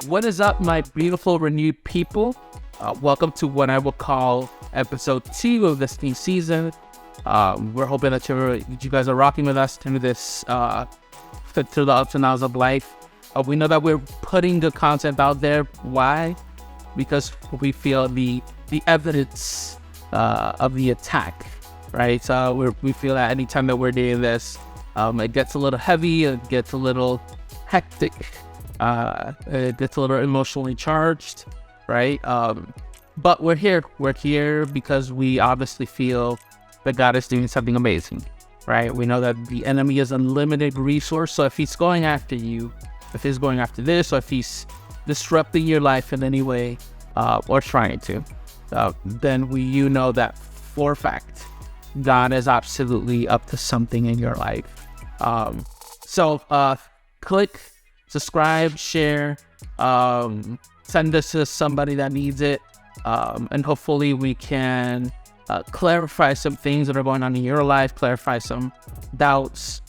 What is up, my beautiful renewed people? Welcome to what I will call episode 2 of this new season. We're hoping that you guys are rocking with us through this, through the ups and downs of life. We know that we're putting good content out there. Why? Because we feel the evidence of the attack, right? So we feel that anytime that we're doing this, it gets a little heavy, it gets a little hectic, it gets a little emotionally charged, right? But we're here because we obviously feel that God is doing something amazing, right? We know that the enemy is unlimited resource, so if he's going after you, if he's going after this, or if he's disrupting your life in any way, or trying to, then you know that for a fact, God is absolutely up to something in your life. So click, subscribe, share, send this to somebody that needs it, and hopefully we can clarify some things that are going on in your life, clarify some doubts.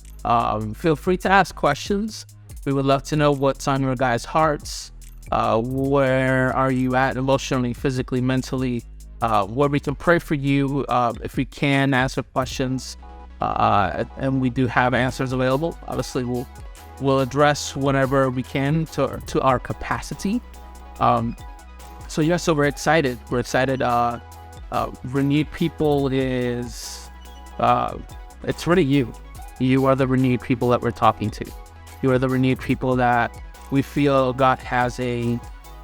Feel free to ask questions. We would love to know what's on your guys' hearts. Where are you at emotionally, physically, mentally? Where we can pray for you, if we can answer questions, and we do have answers available. Obviously, we'll address whatever we can to our capacity. So we're excited. We're excited. Renewed people is, it's really you. You are the renewed people that we're talking to. You are the renewed people that we feel God has a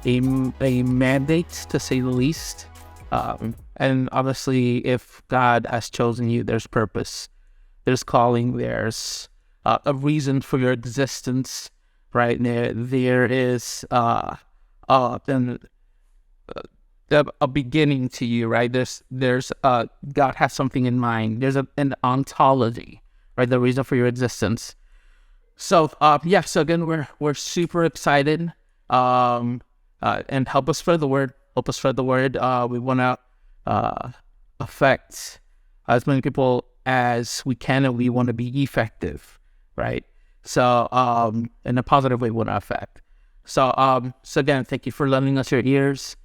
mandate, to say the least. And obviously, if God has chosen you, there's purpose, there's calling, there's a reason for your existence, right? There is a beginning to you, right? There's God has something in mind. There's an ontology, right? The reason for your existence. So so again, we're super excited, and help us spread the word. Help us spread the word. We want to affect as many people as we can, and we want to be effective, right? So in a positive way, we want to affect. So again, thank you for lending us your ears.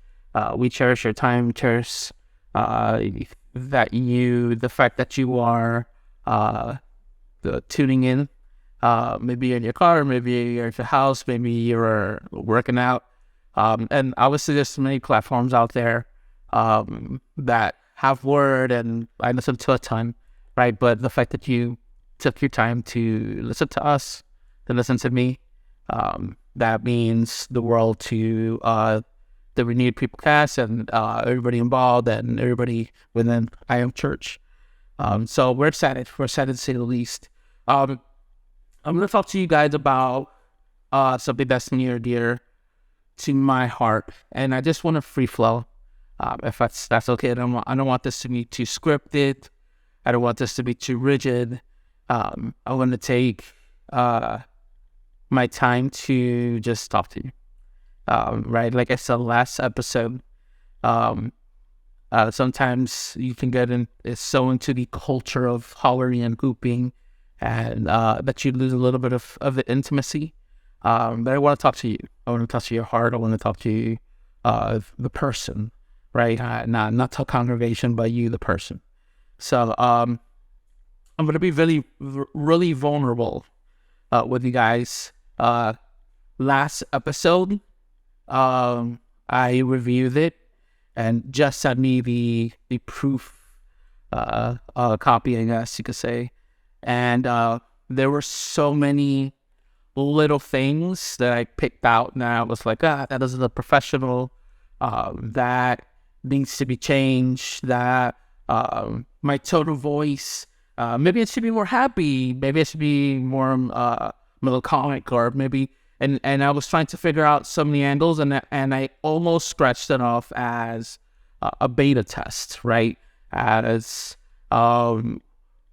We cherish your time, cherish the fact that you are tuning in. Maybe you're in your car, maybe you're at your house, maybe you're working out. And obviously there's so many platforms out there that have word, and I listen to a ton, right? But the fact that you took your time to listen to us, to listen to me, that means the world to the Renewed People Cast and everybody involved and everybody within I Am Church. So we're excited. We're excited to say the least. I'm going to talk to you guys about something that's near and dear to my heart, and I just want to free flow. If that's okay. I don't want this to be too scripted. I don't want this to be too rigid. I want to take my time to just talk to you. Right, like I said last episode, sometimes you can get so into the culture of hollering and hooping, and that you lose a little bit of the intimacy. But I want to talk to you. I want to talk to your heart. I want to talk to you, the person, right? Not to congregation, but you, the person. So I'm going to be really, really vulnerable with you guys. Last episode, I reviewed it and just sent me the proof copy, I guess you could say. And there were so many little things that I picked out, and I was like, that isn't a professional, that needs to be changed, that my tone of voice, maybe it should be more happy, maybe it should be more melancholic, or maybe, and I was trying to figure out some of the angles, and I almost scratched it off as a beta test, right? As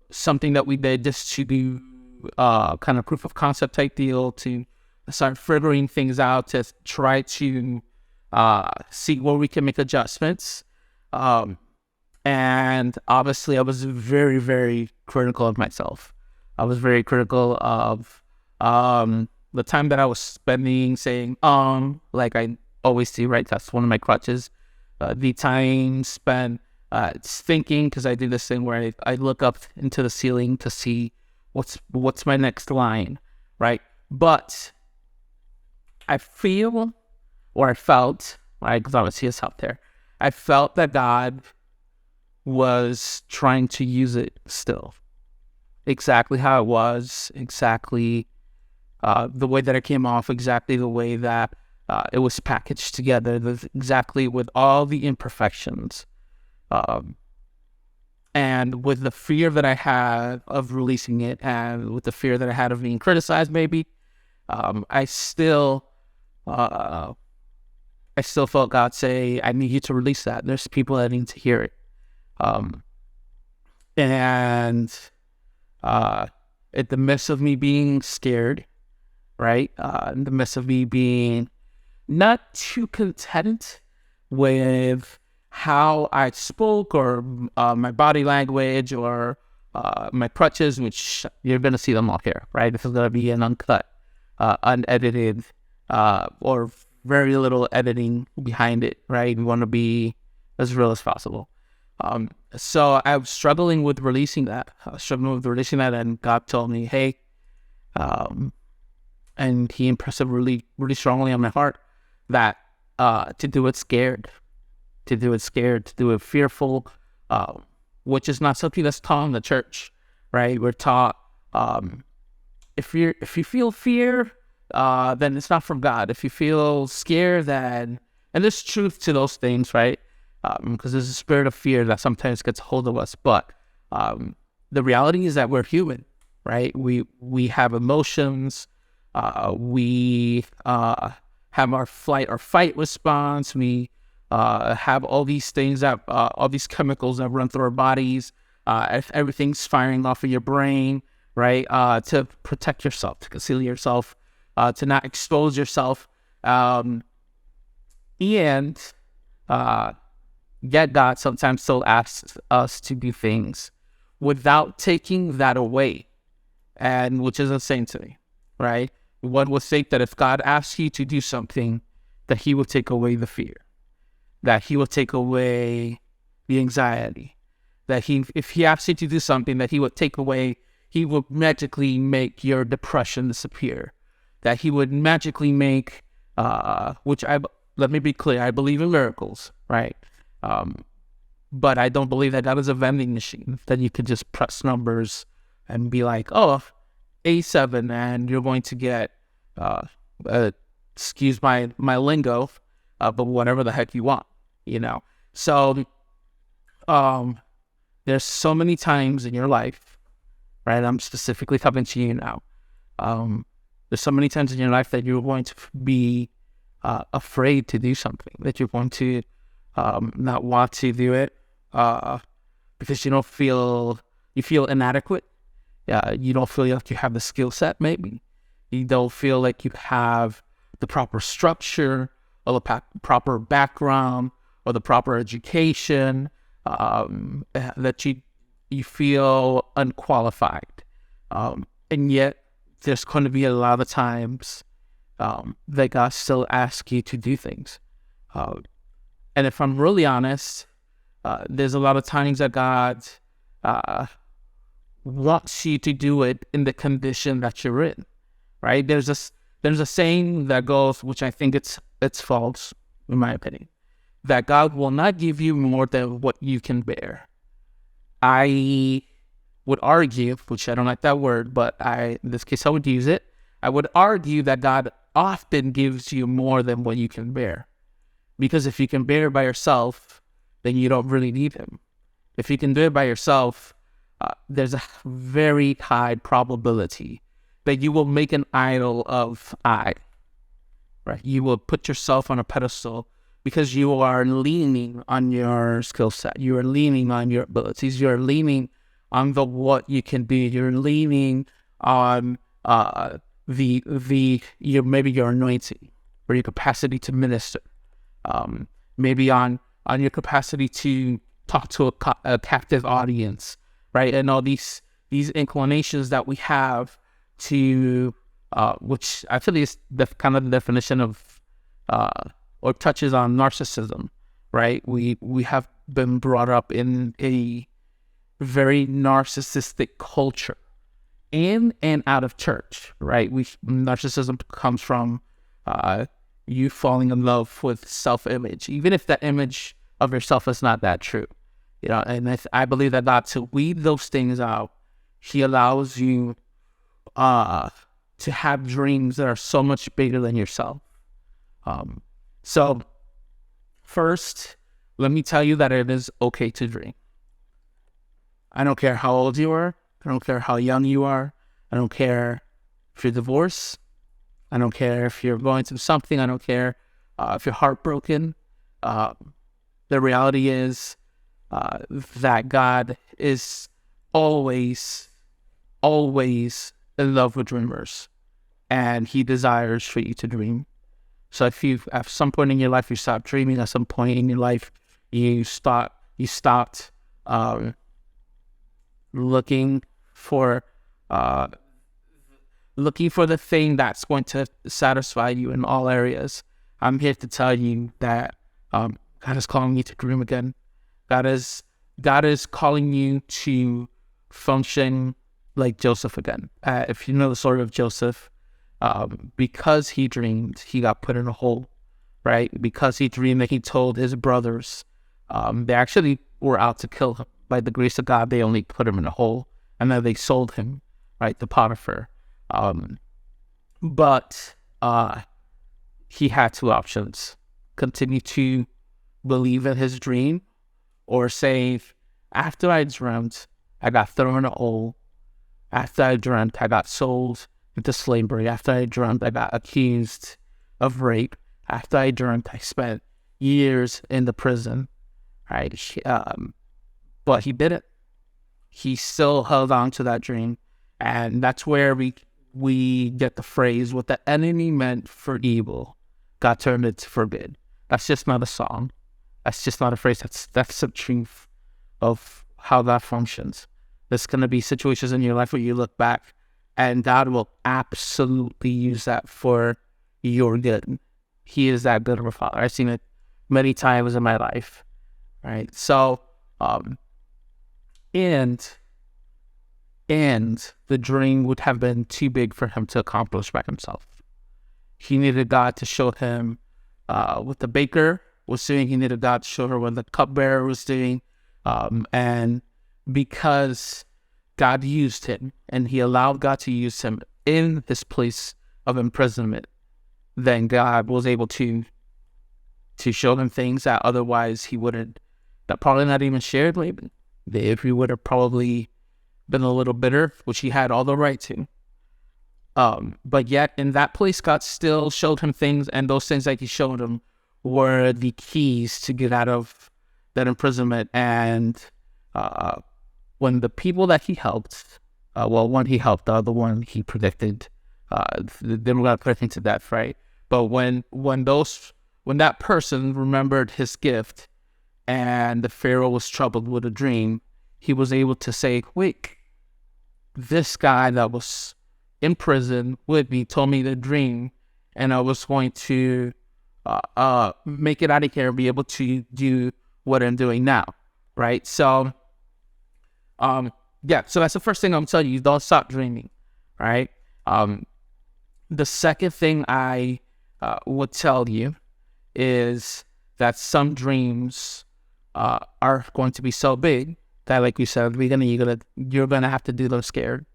something that we did just to do kind of proof of concept type deal, to start figuring things out, to try to see where we can make adjustments. And obviously I was very, very critical of myself. I was very critical of the time that I was spending saying, like I always do, right? That's one of my crutches. The time spent thinking, because I do this thing where I look up into the ceiling to see what's my next line, right? But I feel, or I felt, right, because obviously it's out there, I felt that God was trying to use it still. Exactly how it was, exactly the way that it came off, exactly the way that it was packaged together, exactly with all the imperfections. And with the fear that I had of releasing it, and with the fear that I had of being criticized, maybe, I still felt God say, I need you to release that. There's people that need to hear it. And in the midst of me being scared, right? In the midst of me being not too content with how I spoke, or my body language, or my crutches, which you're going to see them all here, right? This is going to be an uncut, unedited, or very little editing behind it, right? We want to be as real as possible. So I was struggling with releasing that. And God told me, hey, and He impressed it really, really strongly on my heart that to do it scared, to do it fearful, which is not something that's taught in the church, right? We're taught if you feel fear, then it's not from God. If you feel scared, then, and there's truth to those things, right? Because there's a spirit of fear that sometimes gets hold of us. But the reality is that we're human, right? We have emotions. We have our flight or fight response. We have all these things that, all these chemicals that run through our bodies. Everything's firing off of your brain, right? To protect yourself, to conceal yourself, to not expose yourself. Yet God sometimes still asks us to do things without taking that away, and which is insane to me, right? One would think that if God asks you to do something, that He will take away the fear, that He will take away the anxiety, that if He asks you to do something, that He would take away, He will magically make your depression disappear, that He would magically make, let me be clear, I believe in miracles, right? But I don't believe that God is a vending machine that you could just press numbers and be like, oh, A7, and you're going to get, excuse my lingo, but whatever the heck you want, you know? So, there's so many times in your life, right? I'm specifically talking to you now. There's so many times in your life that you're going to be afraid to do something, that you're going to not want to do it because you feel inadequate. You don't feel like you have the skill set, maybe. You don't feel like you have the proper structure, or the proper background, or the proper education, that you feel unqualified. And yet there's going to be a lot of times that God still asks you to do things. And if I'm really honest, there's a lot of times that God wants you to do it in the condition that you're in, right? There's a saying that goes, which I think it's false, in my opinion, that God will not give you more than what you can bear. I would argue, which I don't like that word, but in this case I would use it. I would argue that God often gives you more than what you can bear. Because if you can bear it by yourself, then you don't really need Him. If you can do it by yourself, there's a very high probability that you will make an idol of I, right? You will put yourself on a pedestal because you are leaning on your skill set. You are leaning on your abilities. You are leaning on what you can do. You're leaning on maybe your anointing or your capacity to minister. Maybe on your capacity to talk to a captive audience, right? And all these inclinations that we have to which actually is the kind of the definition of or touches on narcissism, right? We have been brought up in a very narcissistic culture, in and out of church, right? Narcissism comes from you falling in love with self-image, even if that image of yourself is not that true, And I believe that God, to weed those things out, He allows you to have dreams that are so much bigger than yourself. So first, let me tell you that it is okay to dream. I don't care how old you are. I don't care how young you are. I don't care if you're divorced. I don't care if you're going through something. I don't care if you're heartbroken. The reality is that God is always, always in love with dreamers, and He desires for you to dream. So if you, at some point in your life, you stopped dreaming, at some point in your life, you stopped looking for the thing that's going to satisfy you in all areas, I'm here to tell you that God is calling you to dream again. God is calling you to function like Joseph again. If you know the story of Joseph, because he dreamed, he got put in a hole, right? Because he dreamed that he told his brothers, they actually were out to kill him. By the grace of God, they only put him in a hole, and then they sold him, right, to Potiphar. But he had two options: continue to believe in his dream, or say, after I dreamt, I got thrown in a hole. After I dreamt, I got sold into slavery. After I dreamt, I got accused of rape. After I dreamt, I spent years in the prison, right? But he didn't. He still held on to that dream. And that's where we get the phrase, what the enemy meant for evil, God turned it for good. That's just not a song. That's just not a phrase. That's the truth of how that functions. There's going to be situations in your life where you look back and God will absolutely use that for your good. He is that good of a father. I've seen it many times in my life, right? So, and the dream would have been too big for him to accomplish by himself. He needed God to show him what the baker was doing. He needed God to show her what the cupbearer was doing. And because God used him, and he allowed God to use him in this place of imprisonment, then God was able to show him things that otherwise he wouldn't, that probably not even shared maybe. If he would have probably been a little bitter, which he had all the right to. But yet in that place, God still showed him things, and those things that he showed him were the keys to get out of that imprisonment. And when the people that he helped, one he helped, the other one he predicted, they were going to put him to death, right? But when that person remembered his gift, and the Pharaoh was troubled with a dream, he was able to say, wait, this guy that was in prison with me told me the dream, and I was going to make it out of here and be able to do what I'm doing now, right? So, so that's the first thing I'm telling you, don't stop dreaming, right? The second thing I would tell you is that some dreams are going to be so big that, like we said, you're gonna have to do them scared.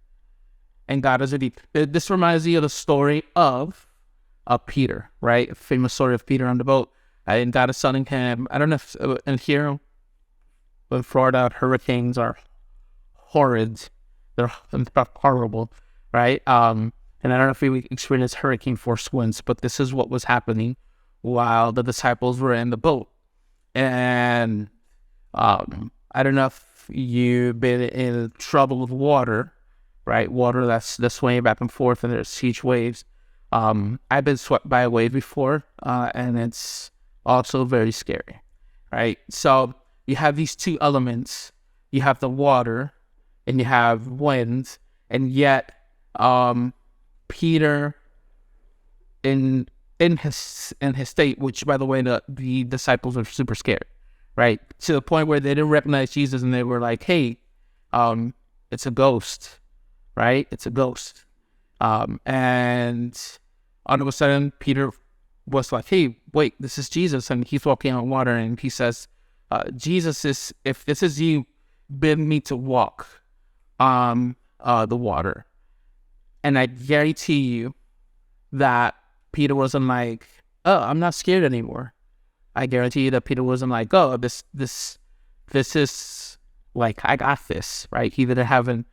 And God is ready. This reminds me of the story of Peter, right? A famous story of Peter on the boat. And God is sending him. I don't know if in here in Florida, hurricanes are horrid. They're horrible, right? And I don't know if we experienced hurricane force winds, but this is what was happening while the disciples were in the boat. And I don't know if you've been in trouble with water, right? Water that's swaying back and forth, and there's huge waves. I've been swept by a wave before, and it's also very scary, right? So you have these two elements. You have the water, and you have wind, and yet Peter in his state, which by the way, the disciples were super scared, right? To the point where they didn't recognize Jesus and they were like, hey, it's a ghost, right? It's a ghost. And all of a sudden Peter was like, hey, wait, this is Jesus. And he's walking on water and he says, Jesus, if this is you, bid me to walk on the water. And I guarantee you that Peter wasn't like, oh, I'm not scared anymore. I guarantee you that Peter wasn't like, oh, this is like, I got this, right? He didn't have an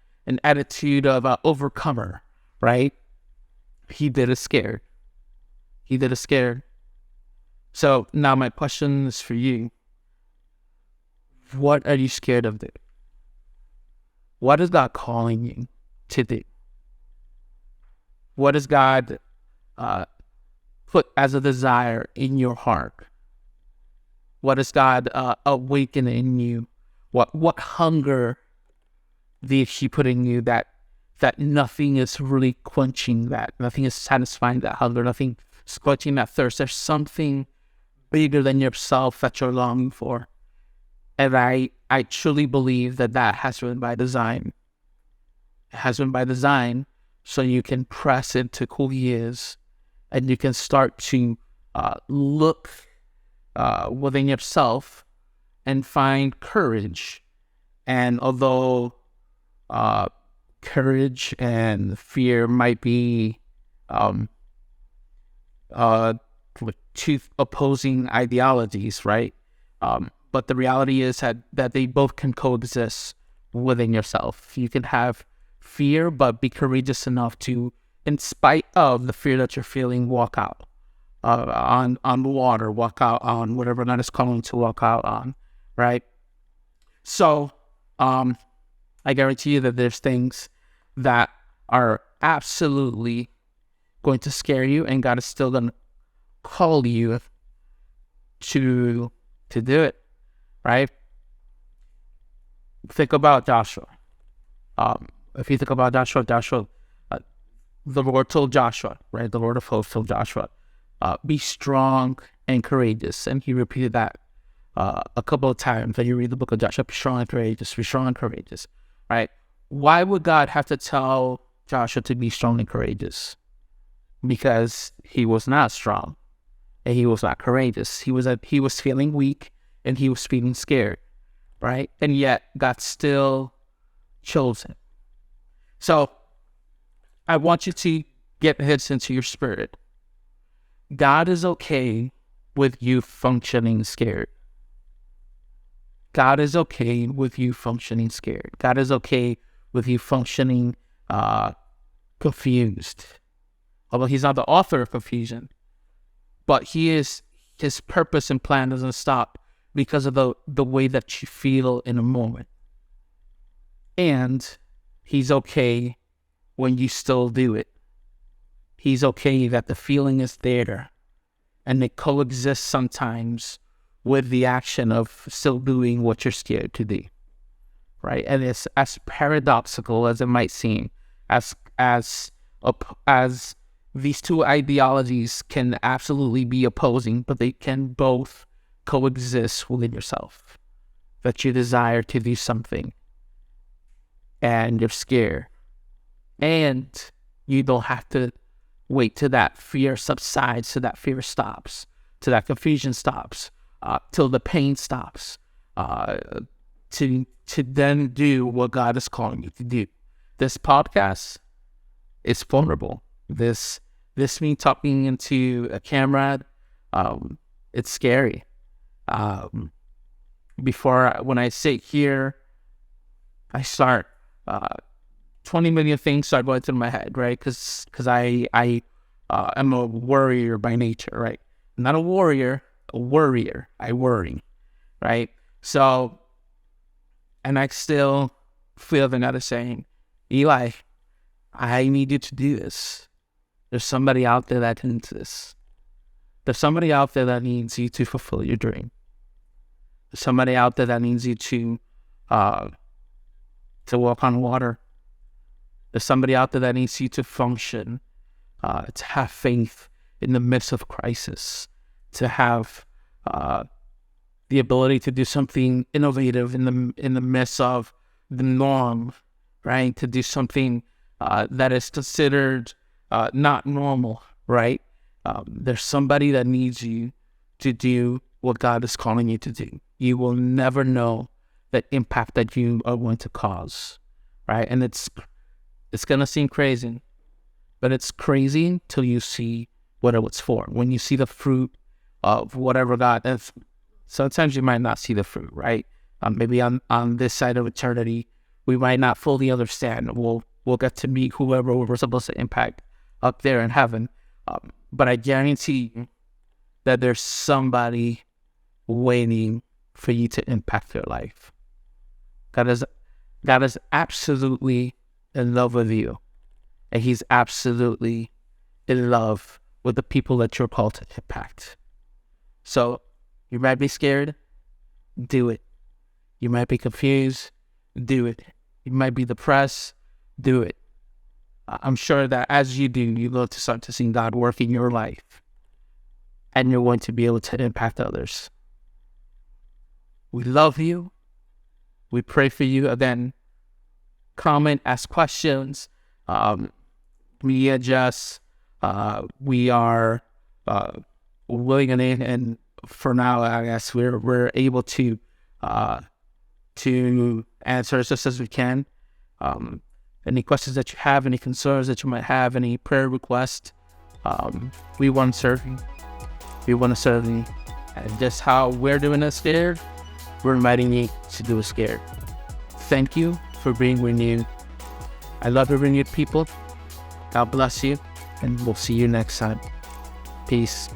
attitude of an overcomer, right? He did it scared. So now my question is for you. What are you scared of doing? What is God calling you to do? What is God put as a desire in your heart? What is God awakening in you? What hunger did He put in you that nothing is really quenching that? Nothing is satisfying that hunger. Nothing is quenching that thirst. There's something bigger than yourself that you're longing for. And I truly believe that has been by design. It has been by design so you can press into who He is and you can start to look within yourself and find courage. And although courage and fear might be two opposing ideologies, right? But the reality is that they both can coexist within yourself. You can have fear, but be courageous enough to, in spite of the fear that you're feeling, walk out on the water, walk out on whatever God is calling to walk out on, right? So, I guarantee you that there's things that are absolutely going to scare you, and God is still going to call you to do it, right? Think about Joshua. If you think about Joshua, the Lord told Joshua, right? The Lord of hosts told Joshua, be strong and courageous. And He repeated that a couple of times. When you read the book of Joshua, be strong and courageous, right? Why would God have to tell Joshua to be strong and courageous? Because he was not strong and he was not courageous. He was feeling weak and he was feeling scared, right? And yet God still chose him. So I want you to get this into your spirit. God is okay with you functioning scared. God is okay with you functioning scared. God is okay with you functioning confused. Although He's not the author of confusion, but His purpose and plan doesn't stop because of the way that you feel in a moment. And He's okay when you still do it. He's okay that the feeling is there and it coexists sometimes with the action of still doing what you're scared to do, right? And it's as paradoxical as it might seem, as these two ideologies can absolutely be opposing, but they can both coexist within yourself. That you desire to do something and you're scared, and you don't have to wait till that fear subsides, till that fear stops, till that confusion stops, till the pain stops, to then do what God is calling you to do. This podcast is vulnerable. This me talking into a camera, it's scary. When I sit here, I start 20 million things start going through my head, right? Because I am a worrier by nature, right? I'm not a warrior, a worrier. I worry, right? So, and I still feel the God is saying, Eli, I need you to do this. There's somebody out there that needs this. There's somebody out there that needs you to fulfill your dream. There's somebody out there that needs you to walk on water. There's somebody out there that needs you to function to have faith in the midst of crisis, to have the ability to do something innovative in the midst of the norm, right? To do something that is considered not normal, right? There's somebody that needs you to do what God is calling you to do. You will never know the impact that you are going to cause, right? And it's gonna seem crazy, but it's crazy till you see what it was for. When you see the fruit of whatever God, and sometimes you might not see the fruit, right? Maybe on this side of eternity, we might not fully understand. We'll get to meet whoever we're supposed to impact up there in heaven. But I guarantee you that there's somebody waiting for you to impact their life. God is absolutely in love with you. And he's absolutely in love with the people that you're called to impact. So you might be scared, do it. You might be confused, do it. You might be depressed, do it. I'm sure that as you do, you're going to start to see God work in your life. And you're going to be able to impact others. We love you. We pray for you. Again, comment, ask questions. We adjust. We are willing and for now, I guess we're able to answer as just as we can. Any questions that you have, any concerns that you might have, any prayer requests, we want to serve you. We want to serve you. And just how we're doing it scared, we're inviting you to do it scared. Thank you for being renewed. I love you, renewed people. God bless you, and we'll see you next time. Peace.